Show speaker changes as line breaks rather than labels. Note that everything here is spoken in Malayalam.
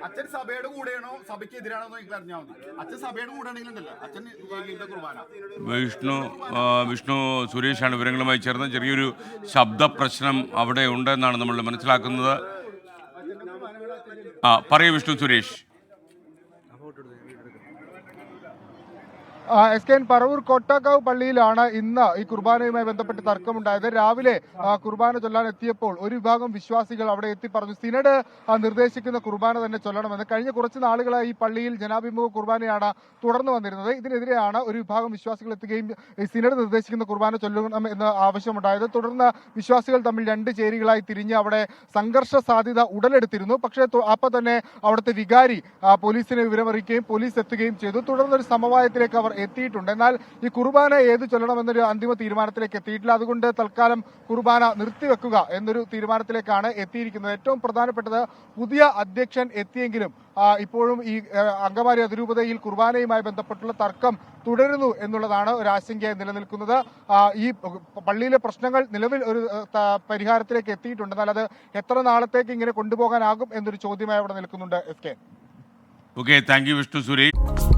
അച്ഛൻ സഭയുടെ കൂടെയാണോ സഭയ്ക്ക് എതിരാണോ എനിക്ക് അറിഞ്ഞാൽ മതി. അച്ഛൻ സഭയുടെ കൂടെ ആണെങ്കിലുണ്ടല്ലോ അച്ഛൻ കുർബാന.
വിഷ്ണു സുരേഷാണ് വിവരങ്ങളുമായി ചേർന്ന്. ചെറിയൊരു ശബ്ദ പ്രശ്നം അവിടെ ഉണ്ടെന്നാണ് നമ്മൾ മനസ്സിലാക്കുന്നത്. പറയൂ വിഷ്ണു സുരേഷ്.
SKN പറവൂർ കോട്ടാക്കാവ് പള്ളിയിലാണ് ഇന്ന് ഈ കുർബാനയുമായി ബന്ധപ്പെട്ട് തർക്കമുണ്ടായത്. രാവിലെ കുർബാന ചൊല്ലാൻ എത്തിയപ്പോൾ ഒരു വിഭാഗം വിശ്വാസികൾ അവിടെ എത്തി പറഞ്ഞു സിനഡ് നിർദ്ദേശിക്കുന്ന കുർബാന തന്നെ ചൊല്ലണമെന്ന്. കഴിഞ്ഞ കുറച്ച് നാളുകളായി ഈ പള്ളിയിൽ ജനാഭിമുഖ കുർബാനയാണ് തുടർന്നു വന്നിരുന്നത്. ഇതിനെതിരെയാണ് ഒരു വിഭാഗം വിശ്വാസികൾ എത്തുകയും സിനഡ് നിർദ്ദേശിക്കുന്ന കുർബാന ചൊല്ലണം എന്ന് ആവശ്യമുണ്ടായത്. തുടർന്ന് വിശ്വാസികൾ തമ്മിൽ രണ്ട് ചേരികളായി തിരിഞ്ഞ് അവിടെ സംഘർഷ സാധ്യത ഉടലെടുത്തിരുന്നു. പക്ഷേ അപ്പോൾ തന്നെ അവിടുത്തെ വികാരി പോലീസിനെ വിവരമറിയിക്കുകയും പോലീസ് എത്തുകയും ചെയ്തു. തുടർന്നൊരു സമവായത്തിലേക്ക് അവർ എത്തിയിട്ടുണ്ട്. എന്നാൽ ഈ കുർബാന ഏത് ചൊല്ലണമെന്നൊരു അന്തിമ തീരുമാനത്തിലേക്ക് എത്തിയിട്ടില്ല. അതുകൊണ്ട് തൽക്കാലം കുർബാന നിർത്തിവെക്കുക എന്നൊരു തീരുമാനത്തിലേക്കാണ് എത്തിയിരിക്കുന്നത്. ഏറ്റവും പ്രധാനപ്പെട്ടത് പുതിയ അധ്യക്ഷൻ എത്തിയെങ്കിലും ഇപ്പോഴും ഈ അങ്കമാലി അതിരൂപതയിൽ കുർബാനയുമായി ബന്ധപ്പെട്ടുള്ള തർക്കം തുടരുന്നു എന്നുള്ളതാണ് ഒരു ആശങ്കയായി നിലനിൽക്കുന്നത്. ഈ പള്ളിയിലെ പ്രശ്നങ്ങൾ നിലവിൽ ഒരു പരിഹാരത്തിലേക്ക് എത്തിയിട്ടുണ്ട്. എന്നാൽ അത് എത്ര നാളത്തേക്ക് ഇങ്ങനെ കൊണ്ടുപോകാനാകും എന്നൊരു ചോദ്യമായി അവിടെ നിൽക്കുന്നുണ്ട്. SK.
Okay, thank you Vishnu Suresh.